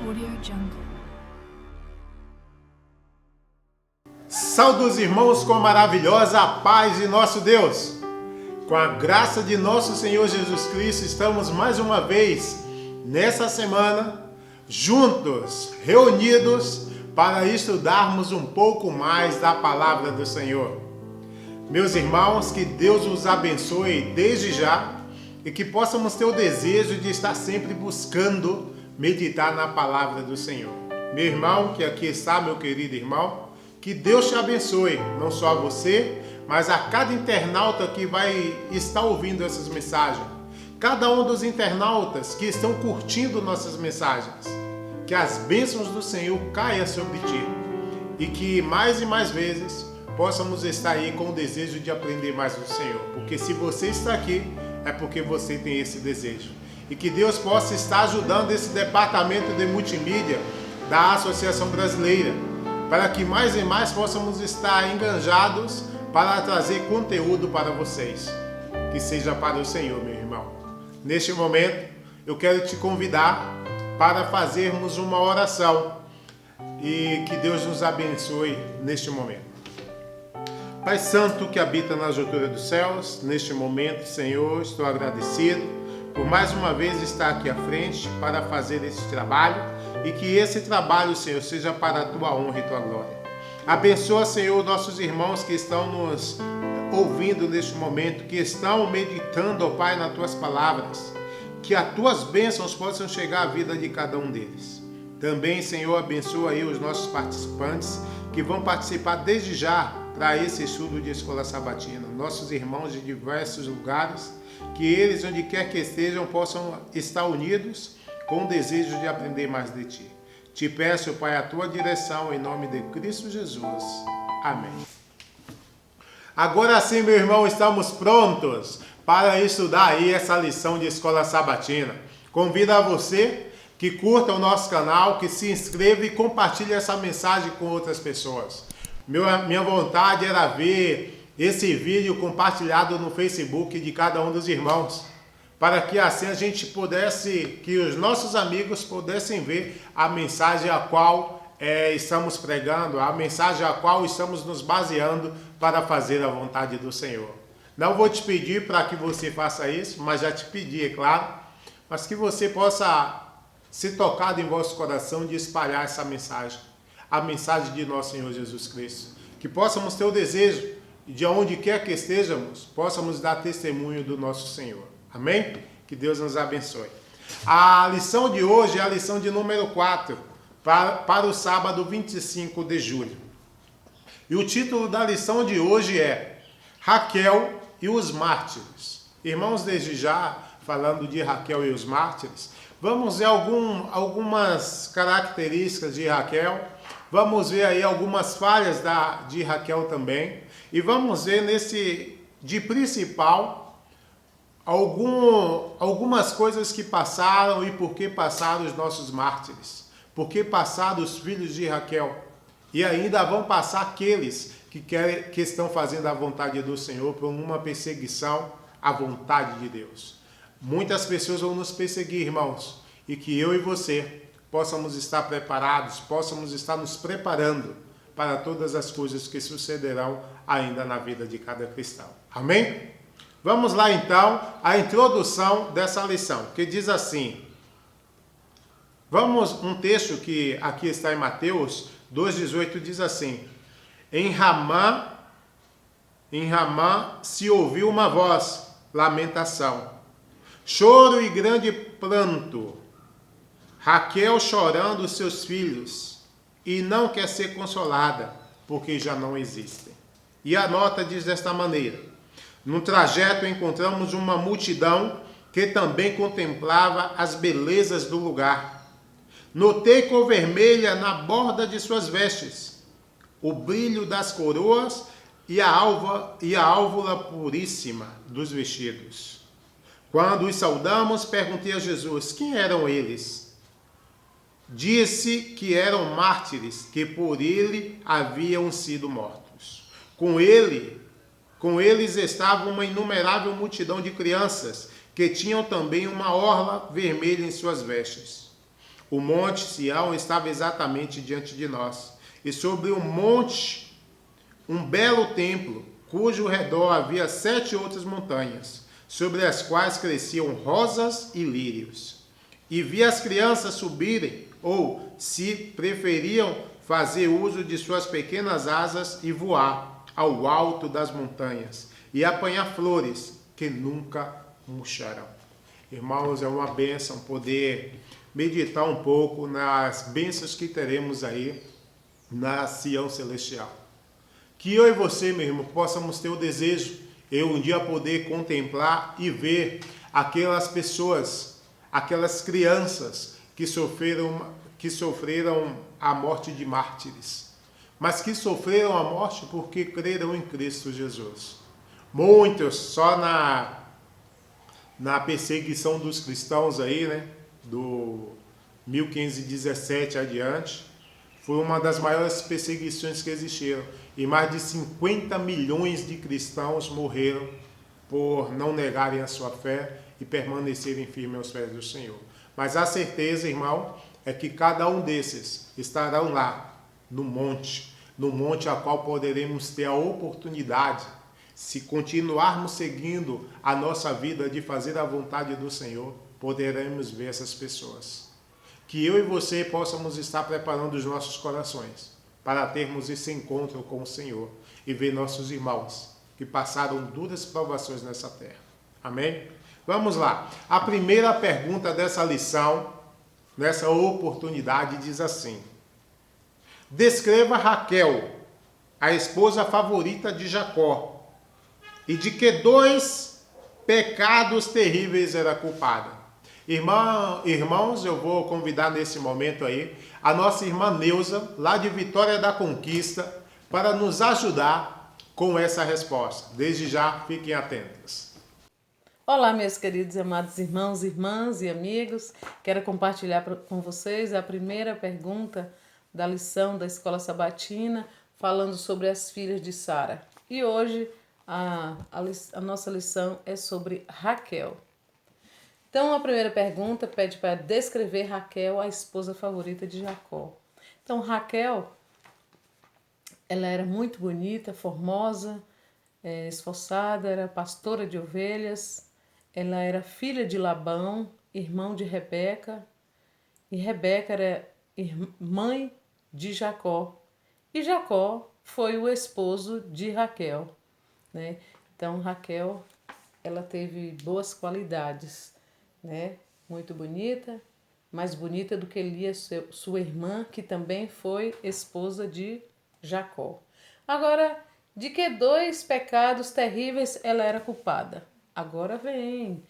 AudioJungle. Saudos irmãos com a maravilhosa paz de nosso Deus. Com a graça de nosso Senhor Jesus Cristo, estamos mais uma vez nessa semana juntos, reunidos para estudarmos um pouco mais da palavra do Senhor. Meus irmãos, que Deus os abençoe desde já e que possamos ter o desejo de estar sempre buscando meditar na palavra do Senhor. Meu irmão, que aqui está, meu querido irmão, que Deus te abençoe, não só a você, mas a cada internauta que vai estar ouvindo essas mensagens. Cada um dos internautas que estão curtindo nossas mensagens. Que as bênçãos do Senhor caia sobre ti. E que mais e mais vezes possamos estar aí com o desejo de aprender mais do Senhor. Porque se você está aqui, é porque você tem esse desejo. E que Deus possa estar ajudando esse departamento de multimídia da Associação Brasileira, para que mais e mais possamos estar enganjados para trazer conteúdo para vocês. Que seja para o Senhor, meu irmão. Neste momento, eu quero te convidar para fazermos uma oração e que Deus nos abençoe neste momento. Pai Santo que habita nas alturas dos céus, neste momento, Senhor, estou agradecido por mais uma vez estar aqui à frente para fazer esse trabalho e que esse trabalho, Senhor, seja para a Tua honra e Tua glória. Abençoa, Senhor, nossos irmãos que estão nos ouvindo neste momento, que estão meditando, ó Pai, nas Tuas palavras, que as Tuas bênçãos possam chegar à vida de cada um deles. Também, Senhor, abençoa aí os nossos participantes que vão participar desde já para esse estudo de escola sabatina. Nossos irmãos de diversos lugares, que eles, onde quer que estejam, possam estar unidos com o desejo de aprender mais de Ti. Te peço, Pai, a Tua direção em nome de Cristo Jesus. Amém. Agora sim, meu irmão, estamos prontos para estudar aí essa lição de escola sabatina. Convido a você que curta o nosso canal, que se inscreva e compartilhe essa mensagem com outras pessoas. Minha vontade era ver esse vídeo compartilhado no Facebook de cada um dos irmãos, para que assim a gente pudesse, que os nossos amigos pudessem ver a mensagem a qual estamos pregando, a mensagem a qual estamos nos baseando para fazer a vontade do Senhor. Não vou te pedir para que você faça isso, mas já te pedi, é claro, mas que você possa ser tocado em vosso coração de espalhar essa mensagem, a mensagem de nosso Senhor Jesus Cristo. Que possamos ter o desejo, de onde quer que estejamos, possamos dar testemunho do nosso Senhor. Amém? Que Deus nos abençoe. A lição de hoje é a lição de número 4, para o sábado 25 de julho. E o título da lição de hoje é Raquel e os Mártires. Irmãos, desde já, falando de Raquel e os Mártires, vamos ver algumas características de Raquel, vamos ver aí algumas falhas de Raquel também, e vamos ver de principal, algumas coisas que passaram e por que passaram os nossos mártires, por que passaram os filhos de Raquel, e ainda vão passar aqueles que estão fazendo a vontade do Senhor por uma perseguição à vontade de Deus. Muitas pessoas vão nos perseguir, irmãos, e que eu e você possamos estar preparados, possamos estar nos preparando para todas as coisas que sucederão ainda na vida de cada cristão. Amém? Vamos lá então, a introdução dessa lição, que diz assim, um texto que aqui está em Mateus 2,18, diz assim, em Ramá se ouviu uma voz, lamentação, choro e grande pranto, Raquel chorando os seus filhos, e não quer ser consolada, porque já não existem. E a nota diz desta maneira, no trajeto encontramos uma multidão que também contemplava as belezas do lugar. Notei cor vermelha na borda de suas vestes, o brilho das coroas e a álvula puríssima dos vestidos. Quando os saudamos, perguntei a Jesus, quem eram eles? Disse que eram mártires, que por ele haviam sido mortos. Com eles estava uma inumerável multidão de crianças, que tinham também uma orla vermelha em suas vestes. O monte Sião estava exatamente diante de nós. E sobre o monte, um belo templo, cujo redor havia 7 outras montanhas, sobre as quais cresciam rosas e lírios. E vi as crianças subirem, ou, se preferiam, fazer uso de suas pequenas asas e voar ao alto das montanhas, e apanhar flores que nunca murcharão. Irmãos, é uma bênção poder meditar um pouco nas bênçãos que teremos aí na Sião Celestial. Que eu e você, meu irmão, possamos ter o desejo, eu um dia poder contemplar e ver aquelas pessoas, aquelas crianças que sofreram a morte de mártires, mas que sofreram a morte porque creram em Cristo Jesus. Muitos só na perseguição dos cristãos aí, né, do 1517 adiante, foi uma das maiores perseguições que existiram. E mais de 50 milhões de cristãos morreram por não negarem a sua fé e permanecerem firmes aos pés do Senhor. Mas a certeza, irmão, é que cada um desses estarão lá no monte a qual poderemos ter a oportunidade, se continuarmos seguindo a nossa vida de fazer a vontade do Senhor, poderemos ver essas pessoas. Que eu e você possamos estar preparando os nossos corações para termos esse encontro com o Senhor e ver nossos irmãos que passaram duras provações nessa terra. Amém? Vamos lá. A primeira pergunta dessa lição, nessa oportunidade, diz assim: descreva Raquel, a esposa favorita de Jacó, e de que 2 pecados terríveis era culpada. Irmãos, eu vou convidar nesse momento aí a nossa irmã Neuza, lá de Vitória da Conquista, para nos ajudar com essa resposta. Desde já, fiquem atentos. Olá, meus queridos e amados irmãos, irmãs e amigos. Quero compartilhar com vocês a primeira pergunta da lição da Escola Sabatina, falando sobre as filhas de Sara. E hoje a nossa lição é sobre Raquel. Então, a primeira pergunta pede para descrever Raquel, a esposa favorita de Jacó. Então, Raquel, ela era muito bonita, formosa, esforçada, era pastora de ovelhas. Ela era filha de Labão, irmão de Rebeca. E Rebeca era mãe de Jacó. E Jacó foi o esposo de Raquel, né? Então, Raquel, ela teve boas qualidades, né? Muito bonita, mais bonita do que Lia, sua irmã, que também foi esposa de Jacó. Agora, de que 2 pecados terríveis ela era culpada? Agora vem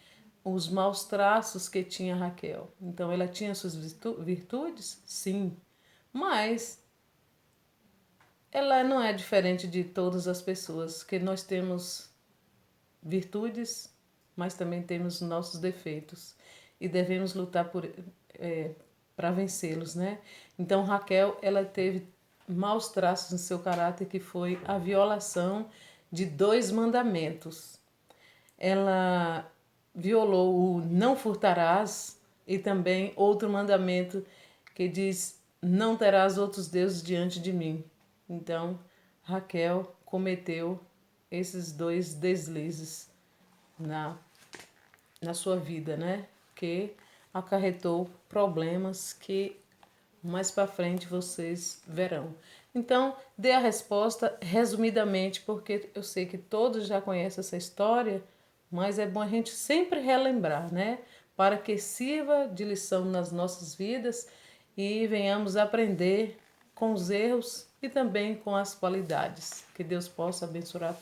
os maus traços que tinha Raquel. Então, ela tinha suas virtudes? Sim, mas ela não é diferente de todas as pessoas, que nós temos virtudes, mas também temos nossos defeitos e devemos lutar para vencê-los, né? Então, Raquel, ela teve maus traços no seu caráter, que foi a violação de 2 mandamentos. Ela violou o não furtarás e também outro mandamento que diz: não terás outros deuses diante de mim. Então, Raquel cometeu esses 2 deslizes na sua vida, né? Que acarretou problemas que mais para frente vocês verão. Então, dê a resposta resumidamente, porque eu sei que todos já conhecem essa história, mas é bom a gente sempre relembrar, né? Para que sirva de lição nas nossas vidas e venhamos aprender com os erros e também com as qualidades. Que Deus possa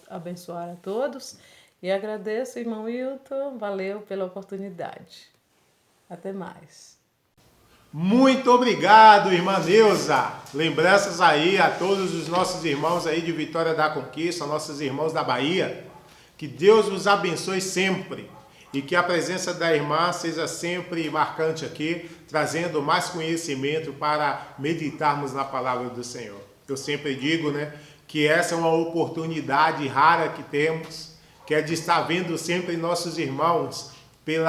abençoar a todos. E agradeço, irmão Wilton, valeu pela oportunidade. Até mais. Muito obrigado, irmã Neuza. Lembranças aí a todos os nossos irmãos aí de Vitória da Conquista, nossos irmãos da Bahia. Que Deus nos abençoe sempre e que a presença da irmã seja sempre marcante aqui, trazendo mais conhecimento para meditarmos na palavra do Senhor. Eu sempre digo, né, que essa é uma oportunidade rara que temos, que é de estar vendo sempre nossos irmãos pelo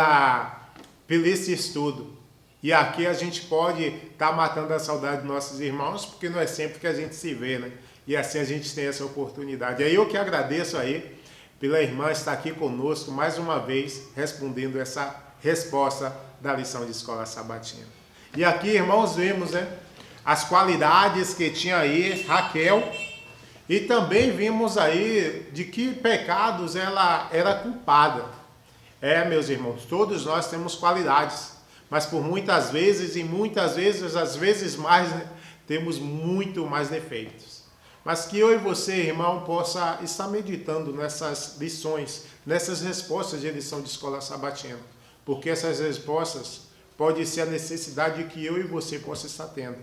esse estudo. E aqui a gente pode estar matando a saudade dos nossos irmãos, porque não é sempre que a gente se vê, né? E assim a gente tem essa oportunidade. E aí eu que agradeço aí pela irmã estar aqui conosco mais uma vez, respondendo essa resposta da lição de escola sabatina. E aqui, irmãos, vimos, né, as qualidades que tinha aí Raquel, e também vimos aí de que pecados ela era culpada. Meus irmãos, todos nós temos qualidades, mas por muitas vezes, às vezes mais, né, temos muito mais defeitos. Mas que eu e você, irmão, possa estar meditando nessas lições, nessas respostas de lição de escola sabatina, porque essas respostas podem ser a necessidade que eu e você possa estar tendo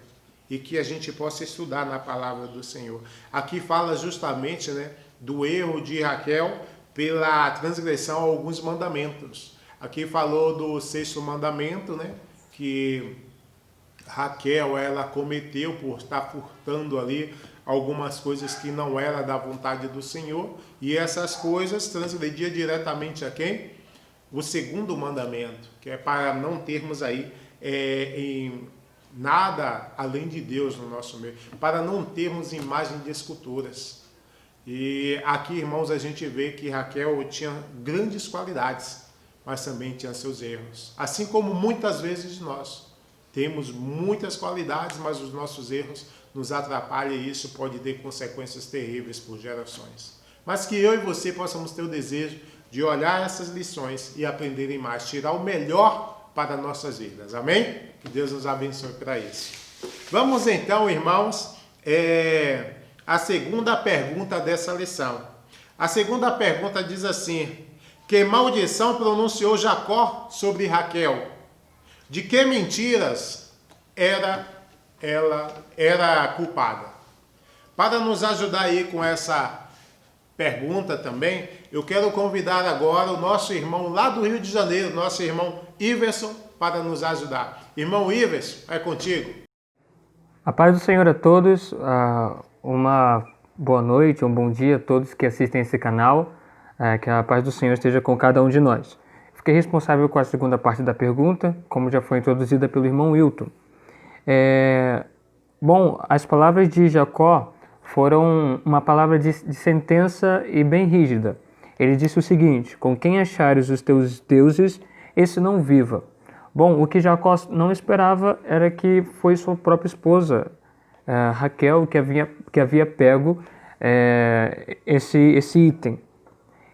e que a gente possa estudar na palavra do Senhor. Aqui fala justamente, né, do erro de Raquel pela transgressão a alguns mandamentos. Aqui falou do 6º mandamento, né, que Raquel ela cometeu por estar furtando ali algumas coisas que não era da vontade do Senhor, e essas coisas transgredia diretamente a quem? O 2º mandamento, que é para não termos aí em nada além de Deus no nosso meio, para não termos imagem de esculturas. E aqui, irmãos, a gente vê que Raquel tinha grandes qualidades, mas também tinha seus erros. Assim como muitas vezes nós temos muitas qualidades, mas os nossos erros nos atrapalham e isso pode ter consequências terríveis por gerações. Mas que eu e você possamos ter o desejo de olhar essas lições e aprenderem mais, tirar o melhor para nossas vidas. Amém? Que Deus nos abençoe para isso. Vamos então, irmãos, a segunda pergunta dessa lição. A segunda pergunta diz assim: que maldição pronunciou Jacó sobre Raquel? De que mentiras ela era culpada? Para nos ajudar aí com essa pergunta também, eu quero convidar agora o nosso irmão lá do Rio de Janeiro, nosso irmão Iverson, para nos ajudar. Irmão Iverson, é contigo. A paz do Senhor a todos, uma boa noite, um bom dia a todos que assistem esse canal, que a paz do Senhor esteja com cada um de nós. Fiquei responsável com a segunda parte da pergunta, como já foi introduzida pelo irmão Wilton. Bom, as palavras de Jacó foram uma palavra de sentença e bem rígida. Ele disse o seguinte: com quem achares os teus deuses, esse não viva. Bom, o que Jacó não esperava era que foi sua própria esposa, Raquel, que havia pego esse item.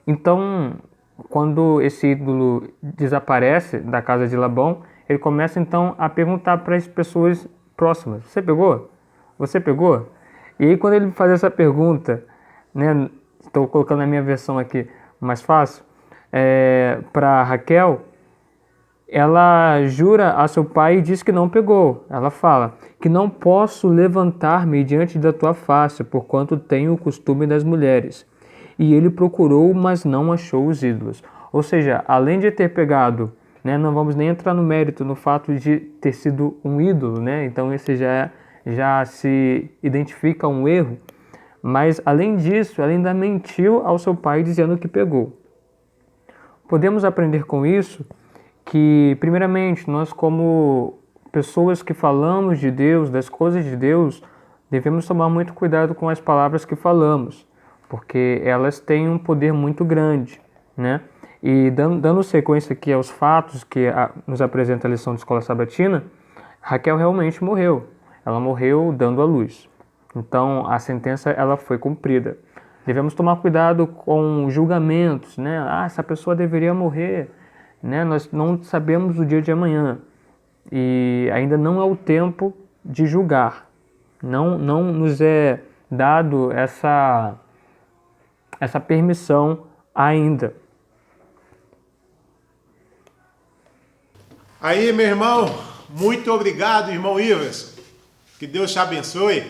Então, quando esse ídolo desaparece da casa de Labão, ele começa então a perguntar para as pessoas próximas: você pegou? Você pegou? E aí quando ele faz essa pergunta, né, estou colocando a minha versão aqui mais fácil, para Raquel, ela jura a seu pai e diz que não pegou. Ela fala que não posso levantar-me diante da tua face, porquanto tenho o costume das mulheres. E ele procurou, mas não achou os ídolos. Ou seja, além de ter pegado, né, não vamos nem entrar no mérito no fato de ter sido um ídolo, né? Então esse já se identifica um erro, mas além disso, ela ainda mentiu ao seu pai dizendo que pegou. Podemos aprender com isso que, primeiramente, nós como pessoas que falamos de Deus, das coisas de Deus, devemos tomar muito cuidado com as palavras que falamos, porque elas têm um poder muito grande, né? E dando sequência aqui aos fatos que nos apresenta a lição de escola sabatina, Raquel realmente morreu. Ela morreu dando à luz. Então, a sentença ela foi cumprida. Devemos tomar cuidado com julgamentos, né? Essa pessoa deveria morrer, né? Nós não sabemos o dia de amanhã e ainda não é o tempo de julgar. Não nos é dado essa permissão ainda. Aí, meu irmão, muito obrigado, irmão Iverson. Que Deus te abençoe.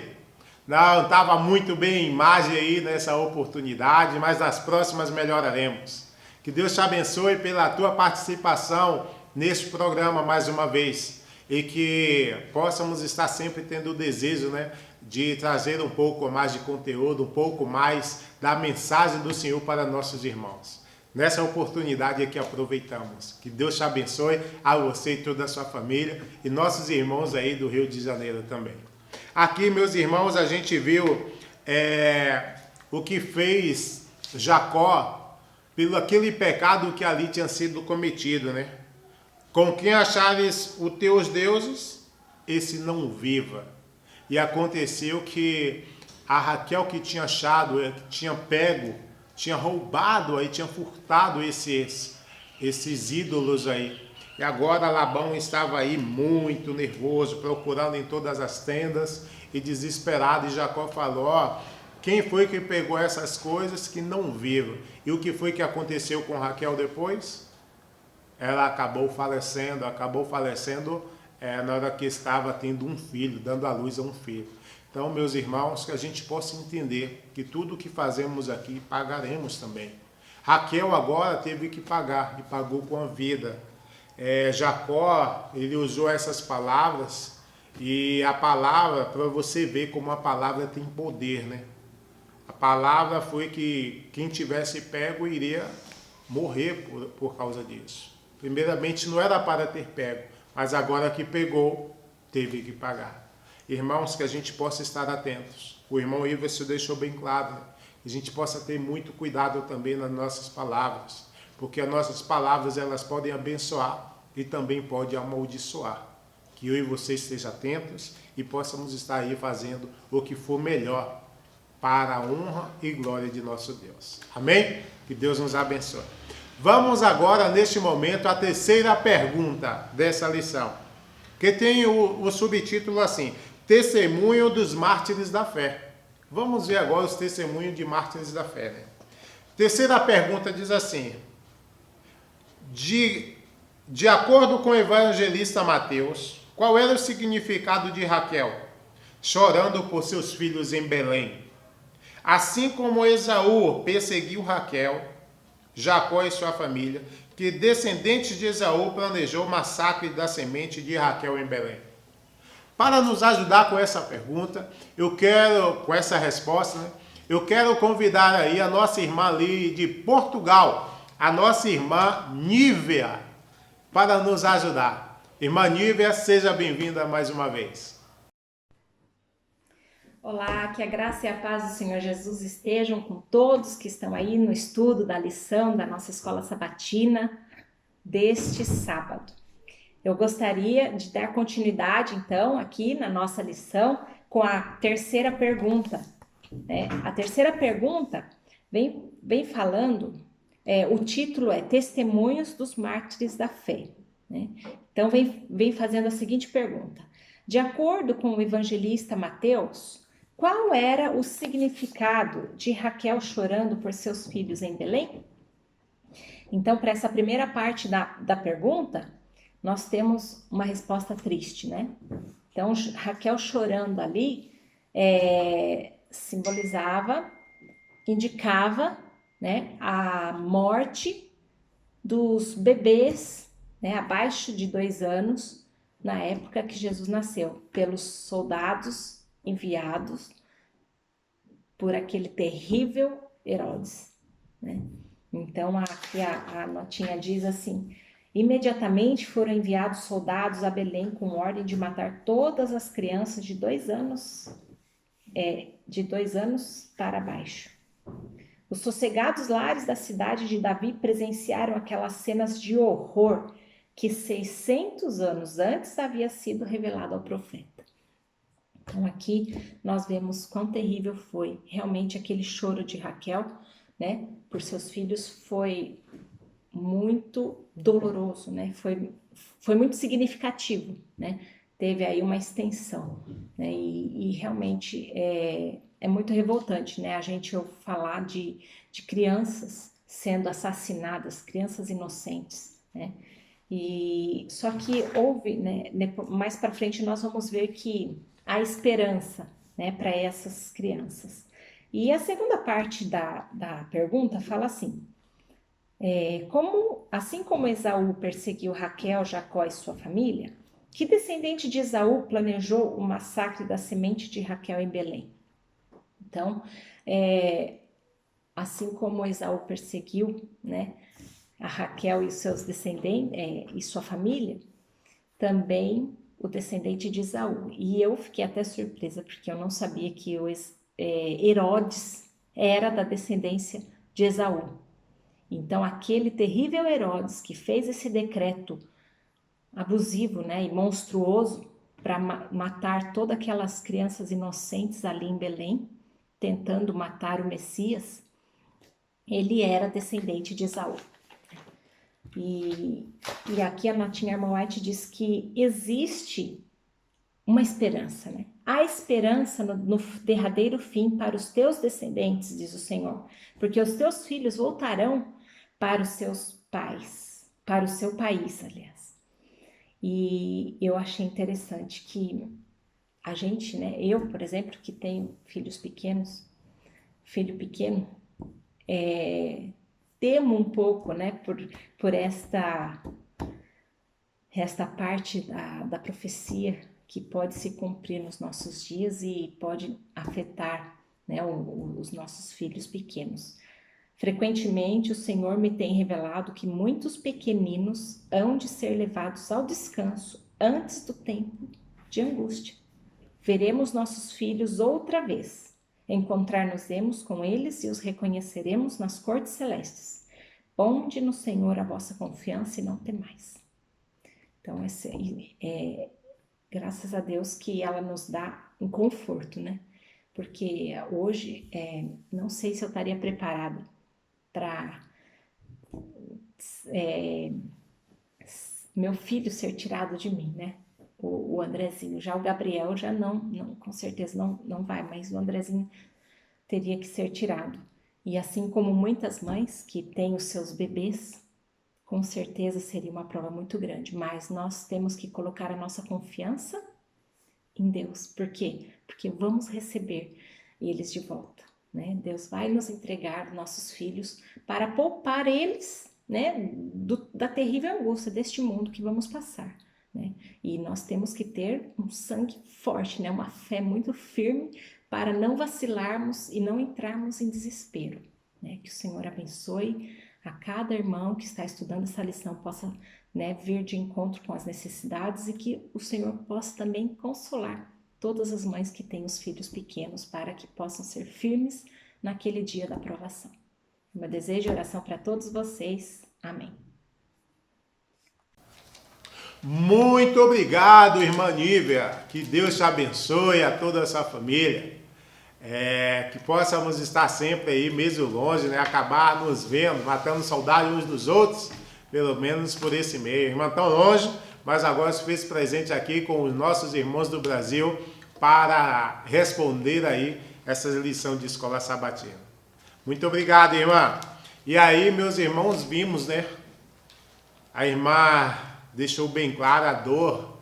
Não estava muito bem a imagem aí nessa oportunidade, mas nas próximas melhoraremos. Que Deus te abençoe pela tua participação neste programa mais uma vez. E que possamos estar sempre tendo o desejo, né, de trazer um pouco mais de conteúdo, um pouco mais da mensagem do Senhor para nossos irmãos. Nessa oportunidade aqui aproveitamos. Que Deus te abençoe, a você e toda a sua família e nossos irmãos aí do Rio de Janeiro também. Aqui, meus irmãos, a gente viu o que fez Jacó pelo aquele pecado que ali tinha sido cometido, né? Com quem achares os teus deuses, esse não viva. E aconteceu que a Raquel que tinha achado, que tinha pego, tinha roubado aí, tinha furtado esses ídolos aí. E agora Labão estava aí muito nervoso, procurando em todas as tendas e desesperado. E Jacó falou, quem foi que pegou essas coisas que não viram? E o que foi que aconteceu com Raquel depois? Ela acabou falecendo na hora que estava tendo um filho, dando à luz a um filho. Então, meus irmãos, que a gente possa entender que tudo que fazemos aqui, pagaremos também. Raquel agora teve que pagar, e pagou com a vida. Jacó, ele usou essas palavras, e a palavra, para você ver como a palavra tem poder, né? A palavra foi que quem tivesse pego iria morrer por causa disso. Primeiramente, não era para ter pego, mas agora que pegou, teve que pagar. Irmãos, que a gente possa estar atentos. O irmão Iverson deixou bem claro, né? Que a gente possa ter muito cuidado também nas nossas palavras, porque as nossas palavras elas podem abençoar e também podem amaldiçoar. Que eu e você estejam atentos e possamos estar aí fazendo o que for melhor para a honra e glória de nosso Deus. Amém? Que Deus nos abençoe. Vamos agora, neste momento, à terceira pergunta dessa lição, que tem o subtítulo assim, Testemunho dos Mártires da Fé. Vamos ver agora os testemunhos de mártires da fé, né? Terceira pergunta diz assim, de acordo com o evangelista Mateus, qual era o significado de Raquel, chorando por seus filhos em Belém? Assim como Esaú perseguiu Raquel, Jacó e sua família, que descendentes de Esaú planejou o massacre da semente de Raquel em Belém. Para nos ajudar com essa pergunta, com essa resposta, né, eu quero convidar aí a nossa irmã ali de Portugal, a nossa irmã Nívia, para nos ajudar. Irmã Nívia, seja bem-vinda mais uma vez. Olá, que a graça e a paz do Senhor Jesus estejam com todos que estão aí no estudo da lição da nossa escola sabatina deste sábado. Eu gostaria de dar continuidade, então, aqui na nossa lição com a terceira pergunta. A terceira pergunta vem falando, o título é Testemunhos dos Mártires da Fé. Né? Então, vem fazendo a seguinte pergunta. De acordo com o evangelista Mateus, qual era o significado de Raquel chorando por seus filhos em Belém? Então, para essa primeira parte da pergunta, nós temos uma resposta triste, né? Então, Raquel chorando ali indicava, né, a morte dos bebês, né, abaixo de 2 anos, na época que Jesus nasceu, pelos soldados enviados por aquele terrível Herodes, né? Então, aqui a notinha diz assim, imediatamente foram enviados soldados a Belém com ordem de matar todas as crianças de 2 anos, para baixo. Os sossegados lares da cidade de Davi presenciaram aquelas cenas de horror que 600 anos antes havia sido revelado ao profeta. Então aqui nós vemos quão terrível foi realmente aquele choro de Raquel, né, por seus filhos, foi muito doloroso, né, foi muito significativo, né, teve aí uma extensão, né, e realmente é muito revoltante, né, a gente falar de crianças sendo assassinadas, crianças inocentes, né, e só que houve, né, mais para frente nós vamos ver que há esperança, né, para essas crianças. E a segunda parte da pergunta fala assim, assim como Esaú perseguiu Raquel, Jacó e sua família, que descendente de Esaú planejou o massacre da semente de Raquel em Belém? Então, assim como Esaú perseguiu, né, a Raquel e os seus descendentes, e sua família, também o descendente de Esaú. E eu fiquei até surpresa, porque eu não sabia que Herodes era da descendência de Esaú. Então, aquele terrível Herodes que fez esse decreto abusivo, né, e monstruoso para matar todas aquelas crianças inocentes ali em Belém, tentando matar o Messias, ele era descendente de Esaú. E aqui a Natinha Armour White diz que existe uma esperança, né? Há esperança no derradeiro fim para os teus descendentes, diz o Senhor, porque os teus filhos voltarão para os seus pais, para o seu país, aliás. E eu achei interessante que a gente, né? Eu, por exemplo, que tenho filho pequeno, temo um pouco, né, por esta parte da profecia que pode se cumprir nos nossos dias e pode afetar, né, os nossos filhos pequenos. Frequentemente o Senhor me tem revelado que muitos pequeninos hão de ser levados ao descanso antes do tempo de angústia. Veremos nossos filhos outra vez. Encontrar-nos-emos com eles e os reconheceremos nas cortes celestes. Ponde no Senhor a vossa confiança e não temais. Então, graças a Deus que ela nos dá um conforto, né? Porque hoje, não sei se eu estaria preparada para meu filho ser tirado de mim, né? O Andrezinho. Já o Gabriel já não, com certeza não vai, mas o Andrezinho teria que ser tirado. E assim como muitas mães que têm os seus bebês, com certeza seria uma prova muito grande, mas nós temos que colocar a nossa confiança em Deus. Por quê? Porque vamos receber eles de volta, né? Deus vai nos entregar nossos filhos para poupar eles, né, da terrível angústia deste mundo que vamos passar, né? E nós temos que ter um sangue forte, né, uma fé muito firme para não vacilarmos e não entrarmos em desespero, né? Que o Senhor abençoe a cada irmão que está estudando essa lição, possa, né, vir de encontro com as necessidades e que o Senhor possa também consolar todas as mães que têm os filhos pequenos para que possam ser firmes naquele dia da provação. Meu desejo e oração para todos vocês. Amém. Muito obrigado, irmã Nívia. Que Deus te abençoe, a toda essa família. Que possamos estar sempre aí, mesmo longe, né? Acabar nos vendo, matando saudade uns dos outros, pelo menos por esse meio. Irmã tão longe, mas agora se fez presente aqui com os nossos irmãos do Brasil para responder aí essa lição de escola sabatina. Muito obrigado, irmã. E aí, meus irmãos, vimos, né? A irmã deixou bem clara a dor.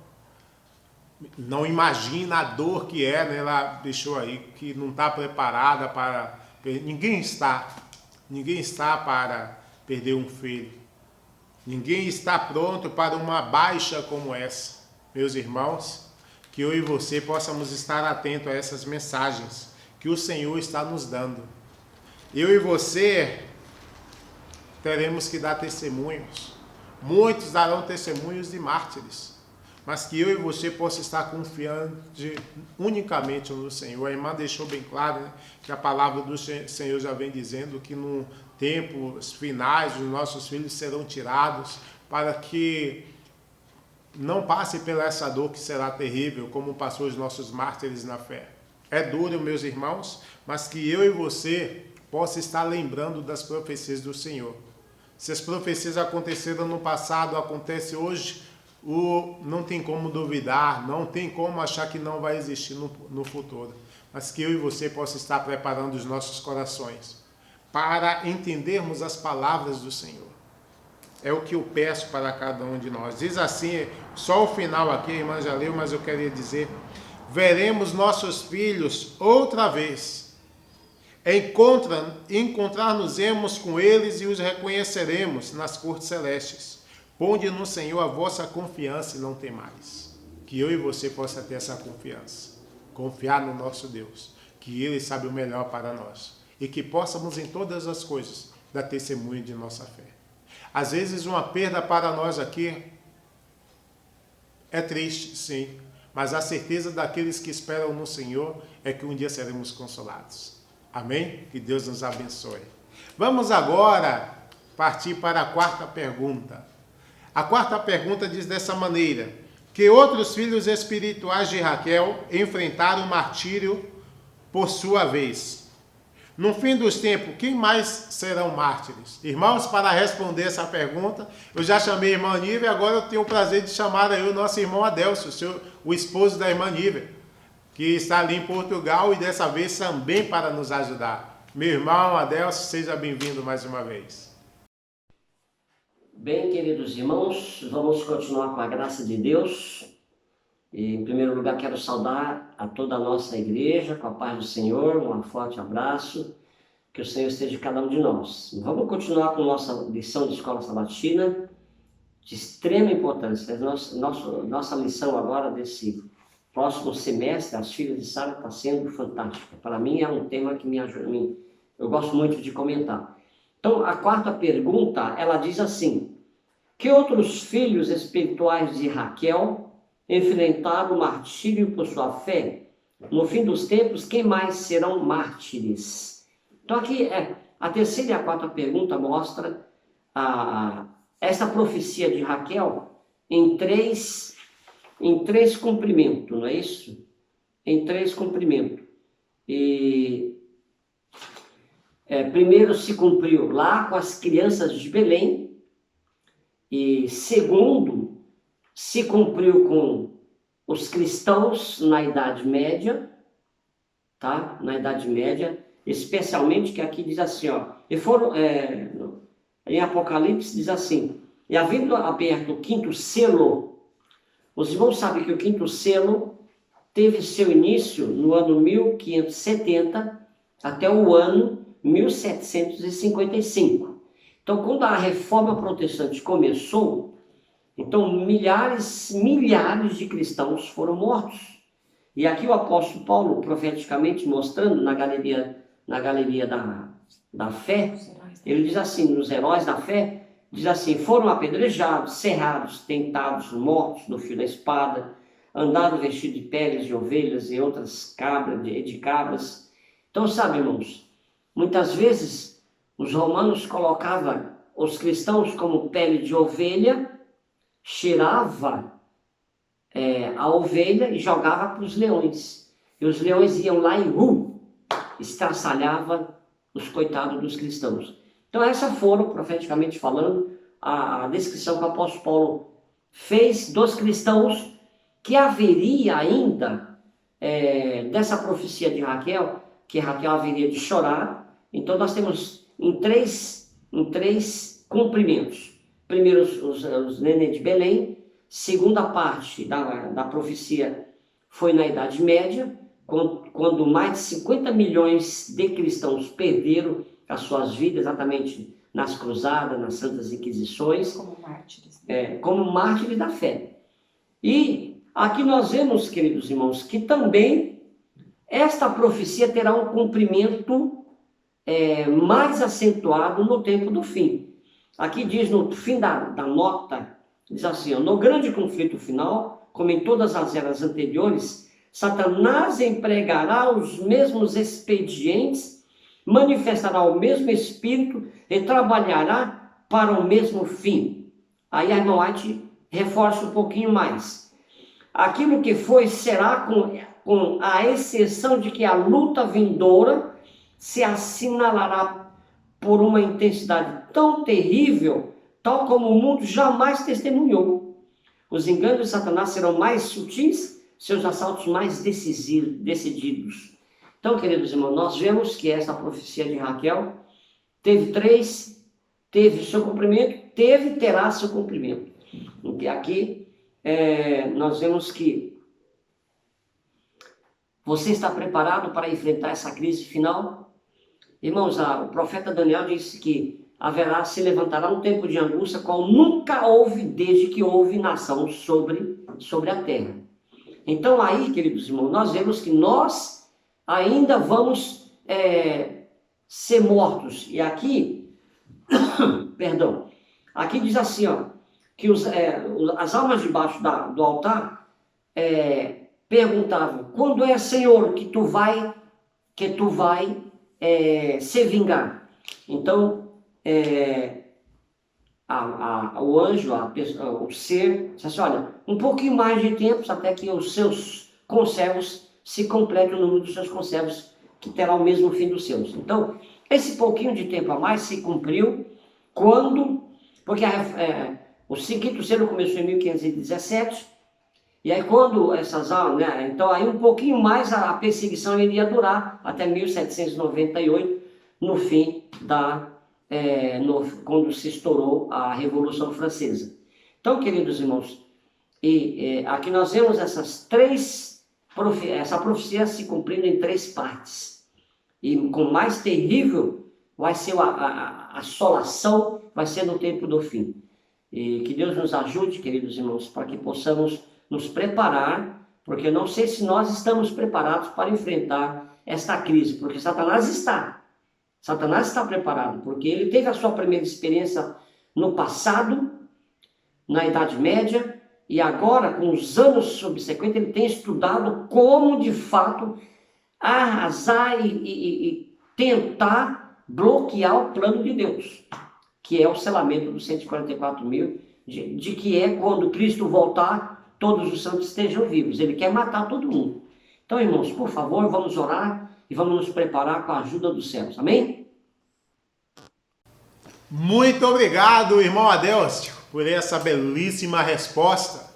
Não imagina a dor que é, né? Ela deixou aí que não está preparada para... Ninguém está para perder um filho. Ninguém está pronto para uma baixa como essa. Meus irmãos, que eu e você possamos estar atentos a essas mensagens que o Senhor está nos dando. Eu e você teremos que dar testemunhos. Muitos darão testemunhos de mártires. Mas que eu e você possa estar confiante unicamente no Senhor. A irmã deixou bem claro, né, que a palavra do Senhor já vem dizendo que no tempo finais os nossos filhos serão tirados para que não passe pela essa dor que será terrível, como passou os nossos mártires na fé. É duro, meus irmãos, mas que eu e você possa estar lembrando das profecias do Senhor. Se as profecias aconteceram no passado, acontece hoje, não tem como duvidar, não tem como achar que não vai existir no futuro. Mas que eu e você possa estar preparando os nossos corações para entendermos as palavras do Senhor. É o que eu peço para cada um de nós. Diz assim, só o final aqui, a irmã já leu, mas eu queria dizer: veremos nossos filhos outra vez. Encontrar-nos-emos com eles e os reconheceremos nas cortes celestes. Ponde no Senhor a vossa confiança e não temais. Que eu e você possa ter essa confiança. Confiar no nosso Deus, que Ele sabe o melhor para nós. e que possamos em todas as coisas dar testemunho de nossa fé. Às vezes uma perda para nós aqui é triste, sim, mas a certeza daqueles que esperam no Senhor é que um dia seremos consolados. Amém? Que Deus nos abençoe. Vamos agora partir para a quarta pergunta. A quarta pergunta diz dessa maneira: que outros filhos espirituais de Raquel enfrentaram o martírio por sua vez? No fim dos tempos, quem mais serão mártires? Irmãos, para responder essa pergunta, eu já chamei a irmã Nívia e agora eu tenho o prazer de chamar aí o nosso irmão Adelso, o esposo da irmã Nívia, que está ali em Portugal e dessa vez também para nos ajudar. Meu irmão Adelso, seja bem-vindo mais uma vez. Bem, queridos irmãos, vamos continuar com a graça de Deus. E, em primeiro lugar, quero saudar a toda a nossa igreja, com a paz do Senhor, um forte abraço, que o Senhor esteja com cada um de nós. Vamos continuar com nossa lição de escola sabatina, de extrema importância. Nossa missão agora desse próximo semestre, as filhas de Sara, está sendo fantástica. Para mim é um tema que me ajuda, eu gosto muito de comentar. Então, a quarta pergunta, ela diz assim: que outros filhos espirituais de Raquel enfrentaram o martírio por sua fé? No fim dos tempos, quem mais serão mártires? Então aqui, a terceira e a quarta pergunta mostra essa profecia de Raquel em três cumprimentos, não é isso? Em três cumprimentos. E primeiro se cumpriu lá com as crianças de Belém, e segundo, se cumpriu com os cristãos na Idade Média, tá? Na Idade Média, especialmente, que aqui diz assim, ó, e foram, em Apocalipse diz assim: e havendo aberto o quinto selo, os irmãos sabem que o quinto selo teve seu início no ano 1570 até o ano 1755. Então, quando a Reforma Protestante começou, então milhares de cristãos foram mortos. E aqui o apóstolo Paulo, profeticamente mostrando na galeria da fé, ele diz assim, nos heróis da fé, diz assim: foram apedrejados, serrados, tentados, mortos no fio da espada, andaram vestidos de peles de ovelhas e outras de cabras. Então, sabe, irmãos, muitas vezes os romanos colocavam os cristãos como pele de ovelha, cheirava a ovelha e jogava para os leões. E os leões iam lá e estraçalhava os coitados dos cristãos. Então essa foram, profeticamente falando, a descrição que o apóstolo Paulo fez dos cristãos, que haveria ainda, dessa profecia de Raquel, que Raquel haveria de chorar. Então nós temos em três cumprimentos. Primeiro os neném de Belém, segunda parte da profecia foi na Idade Média, quando mais de 50 milhões de cristãos perderam as suas vidas, exatamente nas cruzadas, nas santas inquisições, como mártires. Como mártires da fé. E aqui nós vemos, queridos irmãos, que também esta profecia terá um cumprimento mais acentuado no tempo do fim. Aqui diz, no fim da nota, diz assim: no grande conflito final, como em todas as eras anteriores, Satanás empregará os mesmos expedientes, manifestará o mesmo espírito e trabalhará para o mesmo fim. Aí a irmã White reforça um pouquinho mais. Aquilo que foi será com a exceção de que a luta vindoura se assinalará por uma intensidade tão terrível, tal como o mundo jamais testemunhou. Os enganos de Satanás serão mais sutis, seus assaltos mais decididos. Então, queridos irmãos, nós vemos que essa profecia de Raquel teve seu cumprimento, terá seu cumprimento. E aqui nós vemos que você está preparado para enfrentar essa crise final? Irmãos, o profeta Daniel disse que se levantará um tempo de angústia qual nunca houve desde que houve nação sobre a terra. Então aí, queridos irmãos, nós vemos que nós ainda vamos ser mortos. E aqui, perdão, aqui diz assim, ó, que as almas debaixo do altar perguntavam: quando é, Senhor, que tu vai se vingar? Então, o anjo, o ser, disse assim: olha, um pouquinho mais de tempo até que os seus conservos se complete o número dos seus conservos, que terá o mesmo fim dos seus. Então, esse pouquinho de tempo a mais se cumpriu porque o quinto selo começou em 1517, e aí quando essas aulas, né, então aí um pouquinho mais a perseguição iria durar até 1798, no fim quando se estourou a Revolução Francesa. Então, queridos irmãos, aqui nós vemos essa profecia se cumprindo em 3 partes. E com mais terrível vai ser a assolação, vai ser no tempo do fim. E que Deus nos ajude, queridos irmãos, para que possamos nos preparar, porque eu não sei se nós estamos preparados para enfrentar esta crise, porque Satanás está preparado, porque ele teve a sua primeira experiência no passado, na Idade Média, e agora, com os anos subsequentes, ele tem estudado como, de fato, arrasar e tentar bloquear o plano de Deus, que é o selamento dos 144 mil, de que é quando Cristo voltar, todos os santos estejam vivos. Ele quer matar todo mundo. Então, irmãos, por favor, vamos orar e vamos nos preparar com a ajuda dos céus. Amém? Muito obrigado, irmão Adelcio, por essa belíssima resposta.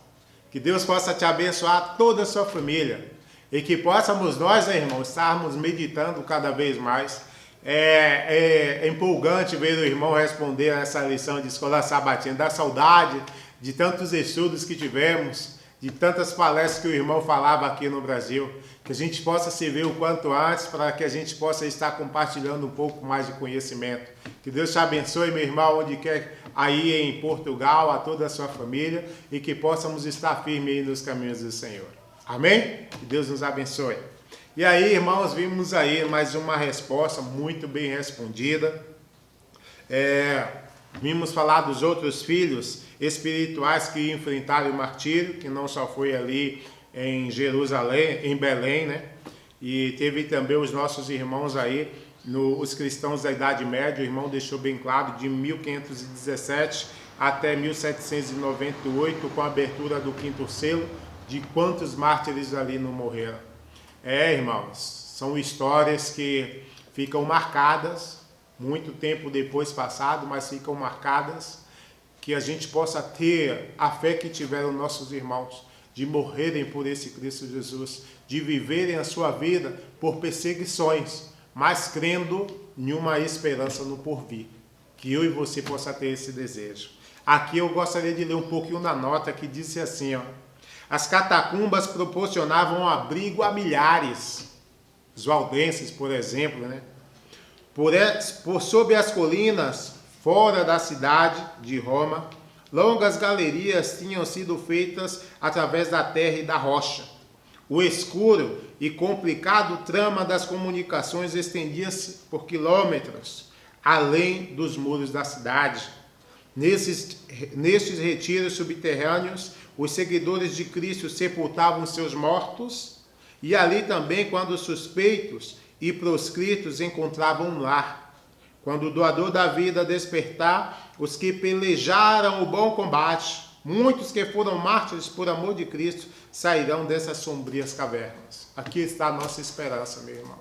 Que Deus possa te abençoar, toda a sua família. E que possamos nós, né, irmão, estarmos meditando cada vez mais. É empolgante ver o irmão responder a essa lição de escola sabatina. Dá saudade de tantos estudos que tivemos, de tantas palestras que o irmão falava aqui no Brasil. Que a gente possa se ver o quanto antes, para que a gente possa estar compartilhando um pouco mais de conhecimento. Que Deus te abençoe, meu irmão, onde quer, aí em Portugal, a toda a sua família, e que possamos estar firmes aí nos caminhos do Senhor. Amém? Que Deus nos abençoe. E aí, irmãos, vimos aí mais uma resposta muito bem respondida. Vimos falar dos outros filhos espirituais que enfrentaram o martírio, que não só foi ali em Jerusalém, em Belém, né? E teve também os nossos irmãos aí, os cristãos da Idade Média. O irmão deixou bem claro, de 1517 até 1798, com a abertura do quinto selo, de quantos mártires ali não morreram. Irmãos, são histórias que ficam marcadas, muito tempo depois passado, mas ficam marcadas, que a gente possa ter a fé que tiveram nossos irmãos, de morrerem por esse Cristo Jesus, de viverem a sua vida por perseguições, mas crendo em uma esperança no porvir. Que eu e você possa ter esse desejo. Aqui eu gostaria de ler um pouquinho na nota que disse assim, ó: as catacumbas proporcionavam abrigo a milhares. Os valdenses, por exemplo, né? Por sob as colinas, fora da cidade de Roma, longas galerias tinham sido feitas através da terra e da rocha. O escuro e complicado trama das comunicações estendia-se por quilômetros além dos muros da cidade. Nestes retiros subterrâneos, os seguidores de Cristo sepultavam seus mortos, e ali também, quando suspeitos e proscritos encontravam um lar. Quando o doador da vida despertar, os que pelejaram o bom combate, muitos que foram mártires por amor de Cristo, sairão dessas sombrias cavernas. Aqui está a nossa esperança, meu irmão,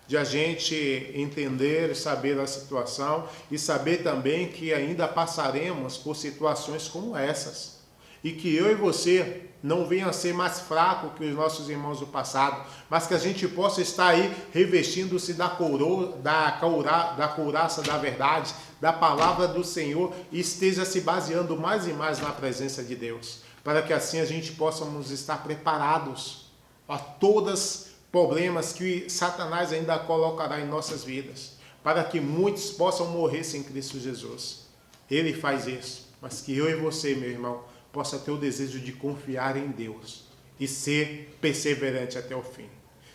de a gente entender, saber a situação e saber também que ainda passaremos por situações como essas. E que eu e você não venham a ser mais fracos que os nossos irmãos do passado, mas que a gente possa estar aí revestindo-se da couraça da verdade, da palavra do Senhor, e esteja se baseando mais e mais na presença de Deus, para que assim a gente possamos estar preparados a todos os problemas que Satanás ainda colocará em nossas vidas, para que muitos possam morrer sem Cristo Jesus. Ele faz isso, mas que eu e você, meu irmão, possa ter o desejo de confiar em Deus e ser perseverante até o fim.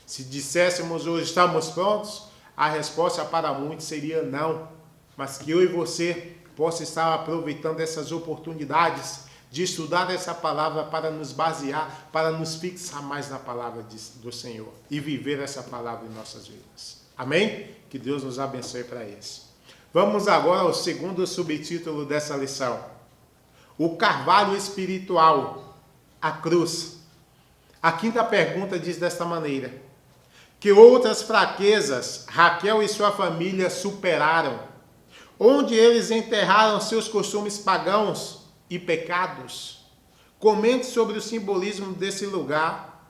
Se disséssemos hoje, estamos prontos, a resposta para muitos seria não. Mas que eu e você possa estar aproveitando essas oportunidades de estudar essa palavra para nos basear, para nos fixar mais na palavra do Senhor e viver essa palavra em nossas vidas. Amém? Que Deus nos abençoe para isso. Vamos agora ao segundo subtítulo dessa lição. O carvalho espiritual, a cruz. A quinta pergunta diz desta maneira: que outras fraquezas Raquel e sua família superaram? Onde eles enterraram seus costumes pagãos e pecados? Comente sobre o simbolismo desse lugar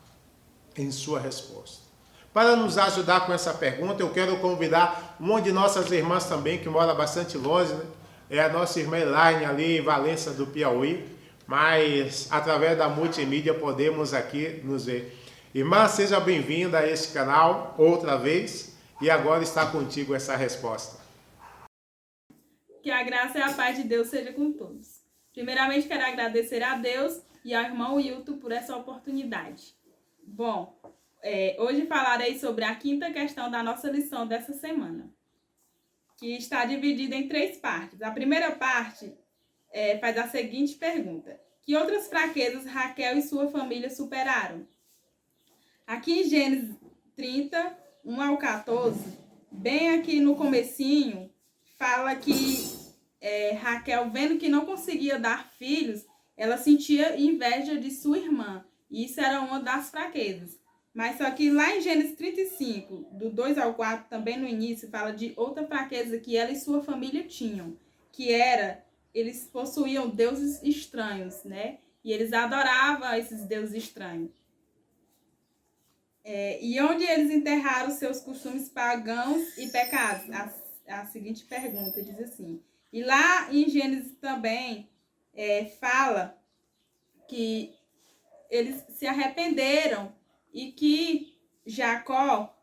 em sua resposta. Para nos ajudar com essa pergunta, eu quero convidar uma de nossas irmãs também, que mora bastante longe, né? É a nossa irmã Elaine, ali em Valença do Piauí, mas através da multimídia podemos aqui nos ver. Irmã, seja bem-vinda a este canal outra vez, e agora está contigo essa resposta. Que a graça e a paz de Deus seja com todos. Primeiramente, quero agradecer a Deus e ao irmão Wilton por essa oportunidade. Bom, hoje falarei sobre a quinta questão da nossa lição dessa semana, que está dividida em 3 partes. A primeira parte faz a seguinte pergunta: que outras fraquezas Raquel e sua família superaram? Aqui em Gênesis 30, 1 ao 14, bem aqui no comecinho, fala que Raquel, vendo que não conseguia dar filhos, ela sentia inveja de sua irmã. E isso era uma das fraquezas. Mas só que lá em Gênesis 35, do 2 ao 4, também no início, fala de outra fraqueza que ela e sua família tinham. Que era, eles possuíam deuses estranhos, né? E eles adoravam esses deuses estranhos. E onde eles enterraram seus costumes pagãos e pecados? A seguinte pergunta diz assim. E lá em Gênesis também fala que eles se arrependeram e que Jacó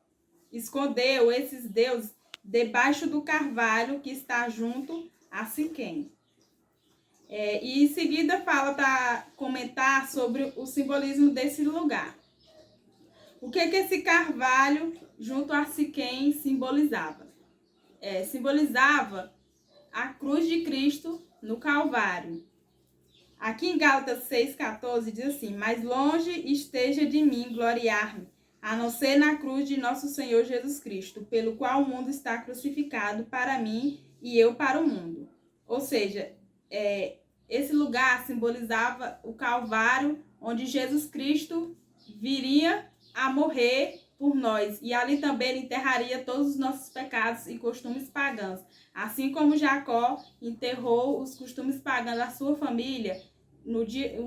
escondeu esses deuses debaixo do carvalho que está junto a Siquém. E em seguida fala para comentar sobre o simbolismo desse lugar. O que esse carvalho junto a Siquém simbolizava? Simbolizava a cruz de Cristo no Calvário. Aqui em Gálatas 6,14 diz assim: mas longe esteja de mim gloriar-me, a não ser na cruz de nosso Senhor Jesus Cristo, pelo qual o mundo está crucificado para mim e eu para o mundo. Ou seja, esse lugar simbolizava o Calvário, onde Jesus Cristo viria a morrer por nós. E ali também ele enterraria todos os nossos pecados e costumes pagãos. Assim como Jacó enterrou os costumes pagãos da sua família, um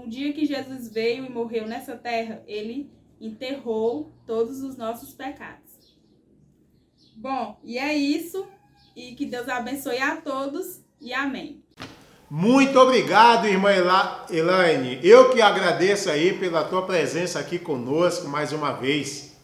dia que Jesus veio e morreu nessa terra, ele enterrou todos os nossos pecados. Bom, e é isso. E que Deus abençoe a todos e amém. Muito obrigado, irmã Elaine. Eu que agradeço aí pela tua presença aqui conosco mais uma vez.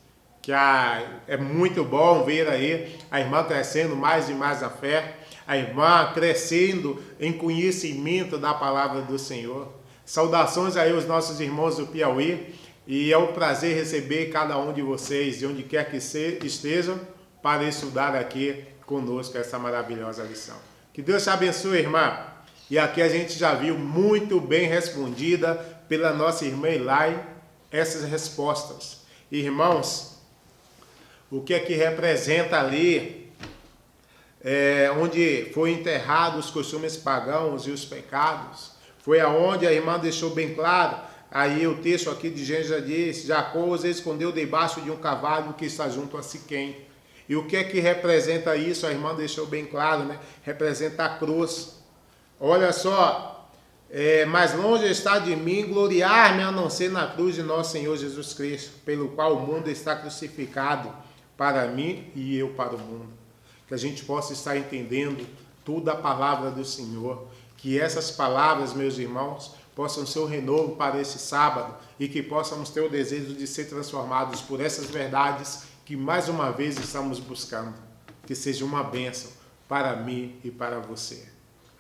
Que é muito bom ver aí a irmã crescendo mais e mais a fé, a irmã crescendo em conhecimento da palavra do Senhor. Saudações aí aos nossos irmãos do Piauí, e é um prazer receber cada um de vocês, de onde quer que estejam, para estudar aqui conosco essa maravilhosa lição. Que Deus te abençoe, irmã. E aqui a gente já viu muito bem respondida pela nossa irmã Elaine essas respostas. Irmãos, o que é que representa ali, onde foi enterrado os costumes pagãos e os pecados? Foi aonde a irmã deixou bem claro. Aí o texto aqui de Gênesis já diz: Jacó os escondeu debaixo de um cavalo que está junto a Siquém. E o que é que representa isso? A irmã deixou bem claro, né? Representa a cruz. Olha só, mais longe está de mim gloriar-me a não ser na cruz de nosso Senhor Jesus Cristo, pelo qual o mundo está crucificado para mim e eu para o mundo. Que a gente possa estar entendendo toda a palavra do Senhor, que essas palavras, meus irmãos, possam ser um renovo para esse sábado e que possamos ter o desejo de ser transformados por essas verdades que mais uma vez estamos buscando. Que seja uma bênção para mim e para você.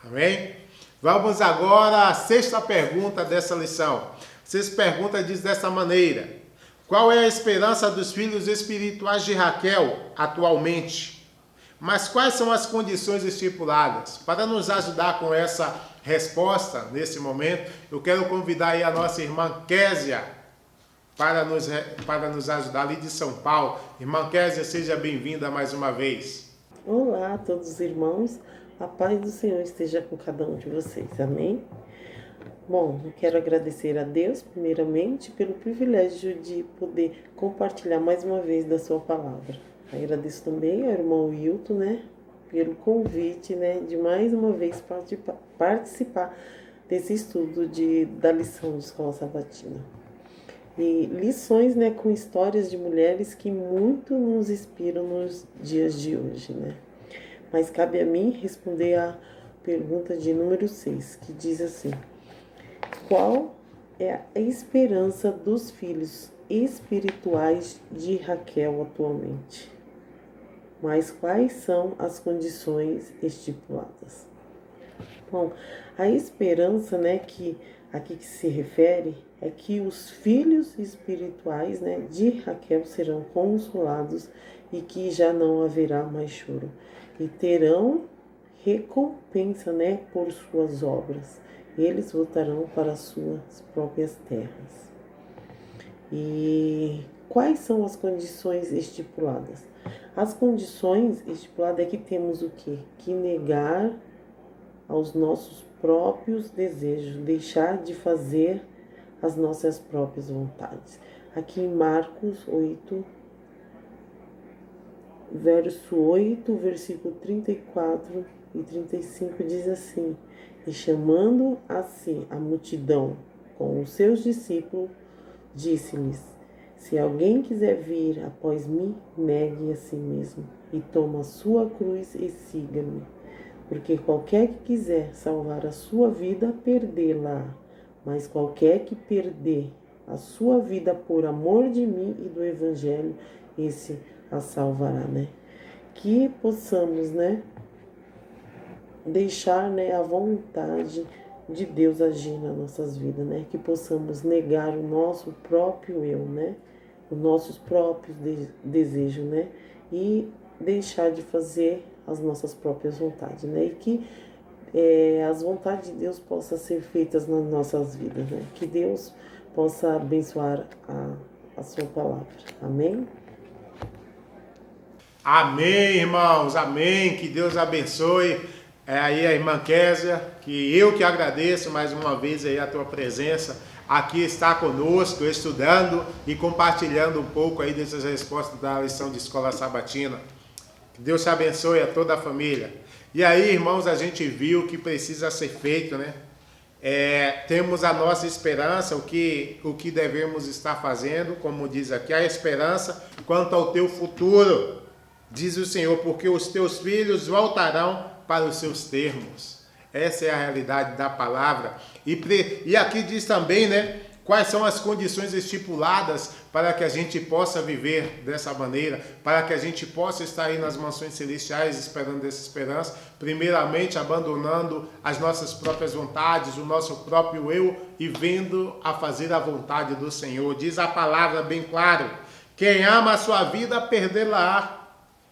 Amém? Vamos agora à sexta pergunta dessa lição. Sexta pergunta diz dessa maneira: qual é a esperança dos filhos espirituais de Raquel atualmente? Mas quais são as condições estipuladas? Para nos ajudar com essa resposta nesse momento, eu quero convidar aí a nossa irmã Késia para nos ajudar ali de São Paulo. Irmã Késia, seja bem-vinda mais uma vez. Olá a todos os irmãos, a paz do Senhor esteja com cada um de vocês, amém? Bom, eu quero agradecer a Deus, primeiramente, pelo privilégio de poder compartilhar mais uma vez da sua palavra. Agradeço também ao irmão Wilton, pelo convite, de mais uma vez participar desse estudo da lição de Escola Sabatina. E lições, com histórias de mulheres que muito nos inspiram nos dias de hoje, Mas cabe a mim responder a pergunta de número 6, que diz assim: qual é a esperança dos filhos espirituais de Raquel atualmente? Mas quais são as condições estipuladas? Bom, a esperança, que aqui que se refere é que os filhos espirituais, de Raquel serão consolados e que já não haverá mais choro e terão recompensa, por suas obras. Eles voltarão para as suas próprias terras. E quais são as condições estipuladas? As condições estipuladas é que temos o quê? Que negar aos nossos próprios desejos, deixar de fazer as nossas próprias vontades. Aqui em Marcos 8, verso 8, versículo 34 e 35 diz assim: e chamando a si a multidão com os seus discípulos, disse-lhes: se alguém quiser vir após mim, negue a si mesmo e toma a sua cruz e siga-me. Porque qualquer que quiser salvar a sua vida, perdê-la. Mas qualquer que perder a sua vida por amor de mim e do Evangelho, esse a salvará, Que possamos, deixar, a vontade de Deus agir nas nossas vidas, Que possamos negar o nosso próprio eu, Os nossos próprios desejos, E deixar de fazer as nossas próprias vontades, E que as vontades de Deus possam ser feitas nas nossas vidas, Que Deus possa abençoar a sua palavra. Amém? Amém, irmãos, amém, que Deus abençoe aí a irmã Késia, que eu que agradeço mais uma vez aí a tua presença, aqui está conosco, estudando e compartilhando um pouco aí dessas respostas da lição de Escola Sabatina. Que Deus te abençoe a toda a família. E aí, irmãos, a gente viu o que precisa ser feito, temos a nossa esperança, o que devemos estar fazendo, como diz aqui, a esperança quanto ao teu futuro. Diz o Senhor, porque os teus filhos voltarão para os seus termos. Essa é a realidade da palavra. E aqui diz também, quais são as condições estipuladas para que a gente possa viver dessa maneira, para que a gente possa estar aí nas mansões celestiais esperando essa esperança, primeiramente abandonando as nossas próprias vontades, o nosso próprio eu e vindo a fazer a vontade do Senhor. Diz a palavra bem claro: quem ama a sua vida, perdê-la-á.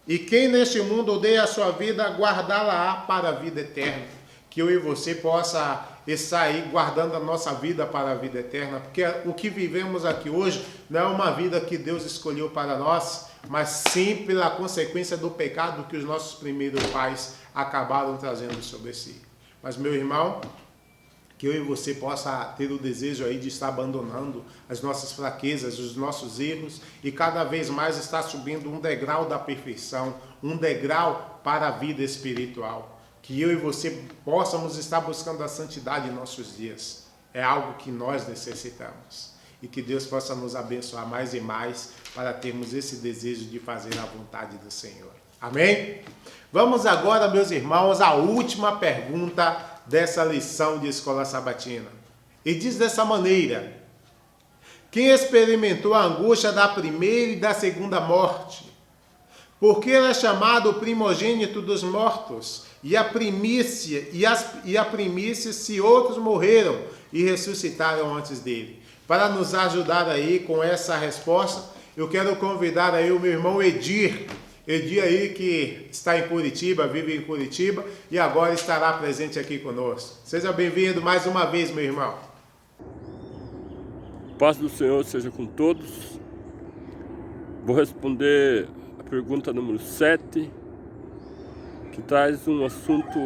E quem neste mundo odeia a sua vida, guardá-la-á para a vida eterna. Que eu e você possa estar aí guardando a nossa vida para a vida eterna, porque o que vivemos aqui hoje não é uma vida que Deus escolheu para nós, mas sim pela consequência do pecado que os nossos primeiros pais acabaram trazendo sobre si. Mas, meu irmão, que eu e você possa ter o desejo aí de estar abandonando as nossas fraquezas, os nossos erros e cada vez mais estar subindo um degrau da perfeição, um degrau para a vida espiritual. Que eu e você possamos estar buscando a santidade em nossos dias. É algo que nós necessitamos. E que Deus possa nos abençoar mais e mais para termos esse desejo de fazer a vontade do Senhor. Amém? Vamos agora, meus irmãos, à última pergunta dessa lição de Escola Sabatina. E diz dessa maneira: quem experimentou a angústia da primeira e da segunda morte, porque ele é chamado o primogênito dos mortos, e a primícia se outros morreram e ressuscitaram antes dele. Para nos ajudar aí com essa resposta, eu quero convidar aí o meu irmão Edir, Edir aí que está em Curitiba, vive em Curitiba e agora estará presente aqui conosco. Seja bem-vindo mais uma vez, meu irmão. Paz do Senhor seja com todos. Vou responder a pergunta número 7, que traz um assunto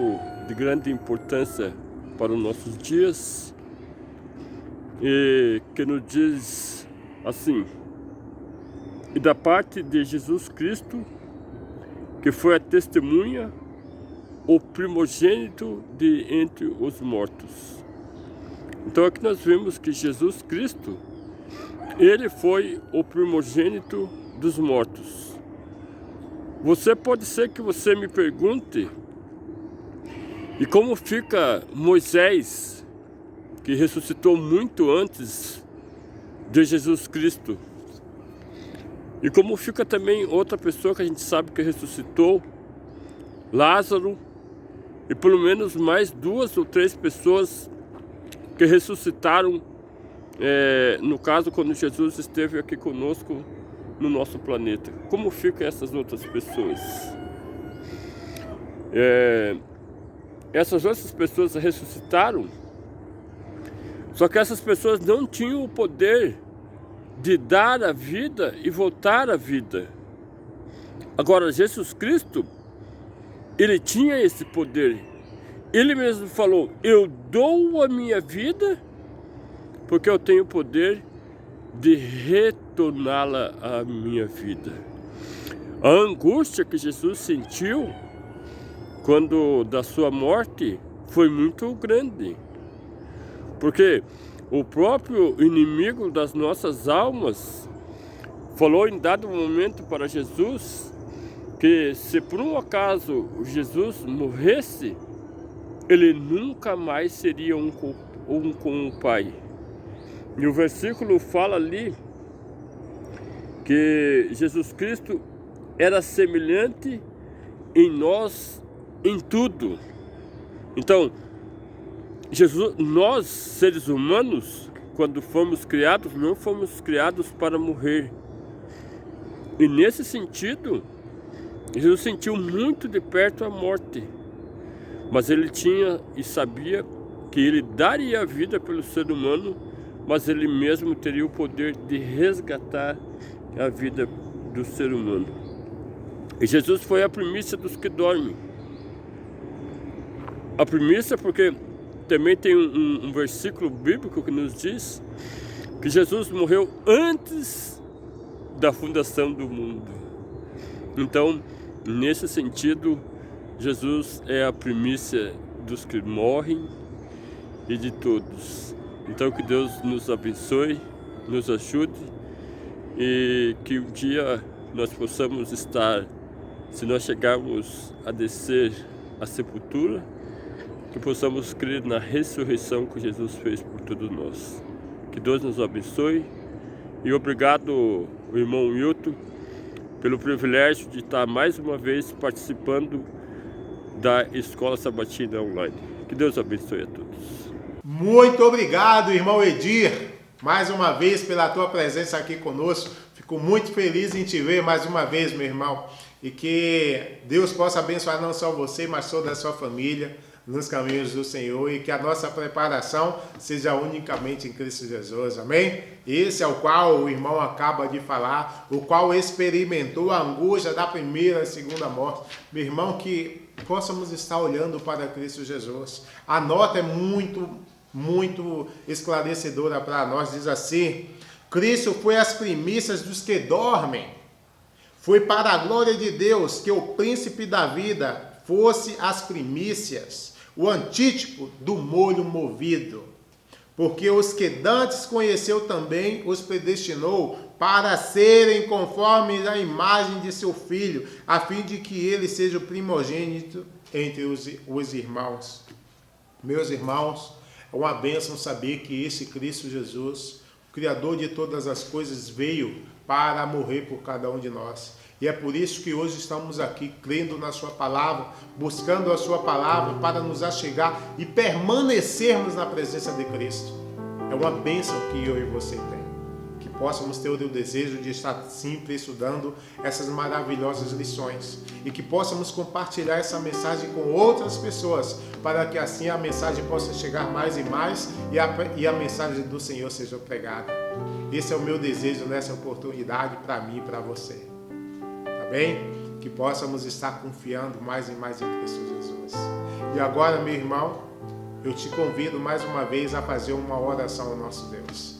de grande importância para os nossos dias e que nos diz assim: e da parte de Jesus Cristo, que foi a testemunha, o primogênito de entre os mortos. Então aqui nós vemos que Jesus Cristo, ele foi o primogênito dos mortos. Pode ser que você me pergunte, e como fica Moisés, que ressuscitou muito antes de Jesus Cristo? E como fica também outra pessoa que a gente sabe que ressuscitou, Lázaro, e pelo menos mais 2 ou 3 pessoas que ressuscitaram, no caso, quando Jesus esteve aqui conosco no nosso planeta. Como ficam essas outras pessoas? Essas outras pessoas ressuscitaram, só que essas pessoas não tinham o poder de dar a vida e voltar à vida. Agora, Jesus Cristo, ele tinha esse poder. Ele mesmo falou: eu dou a minha vida porque eu tenho o poder de retorná-la à minha vida. A angústia que Jesus sentiu quando da sua morte foi muito grande, porque o próprio inimigo das nossas almas falou em dado momento para Jesus que se por um acaso Jesus morresse, ele nunca mais seria um com o Pai. E o versículo fala ali que Jesus Cristo era semelhante em nós em tudo. Então, nós, seres humanos, quando fomos criados, não fomos criados para morrer. E nesse sentido, Jesus sentiu muito de perto a morte. Mas ele tinha e sabia que ele daria a vida pelo ser humano, mas ele mesmo teria o poder de resgatar a vida do ser humano. E Jesus foi a primícia dos que dormem. A primícia porque também tem um versículo bíblico que nos diz que Jesus morreu antes da fundação do mundo. Então, nesse sentido, Jesus é a primícia dos que morrem e de todos. Então, que Deus nos abençoe, nos ajude e que um dia nós possamos estar, se nós chegarmos a descer à sepultura, que possamos crer na ressurreição que Jesus fez por todos nós. Que Deus nos abençoe e obrigado, irmão Wilton, pelo privilégio de estar mais uma vez participando da Escola Sabatina Online. Que Deus abençoe a todos. Muito obrigado, irmão Edir, mais uma vez pela tua presença aqui conosco. Fico muito feliz em te ver mais uma vez, meu irmão. E que Deus possa abençoar não só você, mas toda a sua família nos caminhos do Senhor e que a nossa preparação seja unicamente em Cristo Jesus, amém? Esse é o qual o irmão acaba de falar, o qual experimentou a angústia da primeira e segunda morte. Meu irmão, que possamos estar olhando para Cristo Jesus. A nota é muito esclarecedora para nós, diz assim: Cristo foi as primícias dos que dormem. Foi para a glória de Deus que o príncipe da vida fosse as primícias, o antítipo do molho movido. Porque os que dantes conheceu também os predestinou para serem conformes à imagem de seu Filho, a fim de que ele seja o primogênito entre os irmãos. Meus irmãos, é uma bênção saber que esse Cristo Jesus, o Criador de todas as coisas, veio para morrer por cada um de nós. E é por isso que hoje estamos aqui, crendo na sua palavra, buscando a sua palavra para nos achegar e permanecermos na presença de Cristo. É uma bênção que eu e você tem. Que possamos ter o desejo de estar sempre estudando essas maravilhosas lições e que possamos compartilhar essa mensagem com outras pessoas, para que assim a mensagem possa chegar mais e mais e a mensagem do Senhor seja pregada. Esse é o meu desejo nessa oportunidade para mim e para você. Tá bem? Que possamos estar confiando mais e mais em Cristo Jesus. E agora, meu irmão, eu te convido mais uma vez a fazer uma oração ao nosso Deus.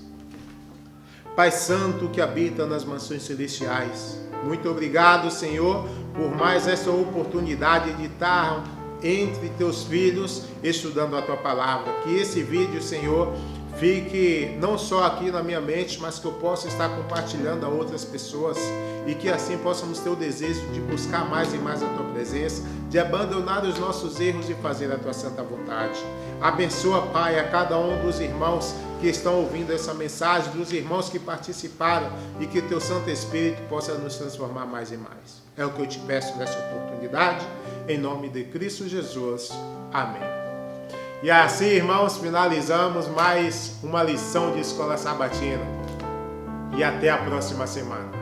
Pai Santo que habita nas mansões celestiais, muito obrigado, Senhor, por mais essa oportunidade de estar entre teus filhos estudando a tua palavra. Que esse vídeo, Senhor, fique não só aqui na minha mente, mas que eu possa estar compartilhando a outras pessoas e que assim possamos ter o desejo de buscar mais e mais a tua presença, de abandonar os nossos erros e fazer a tua santa vontade. Abençoa, Pai, a cada um dos irmãos que estão ouvindo essa mensagem, dos irmãos que participaram e que teu Santo Espírito possa nos transformar mais e mais. É o que eu te peço nessa oportunidade, em nome de Cristo Jesus. Amém. E assim, irmãos, finalizamos mais uma lição de Escola Sabatina. E até a próxima semana.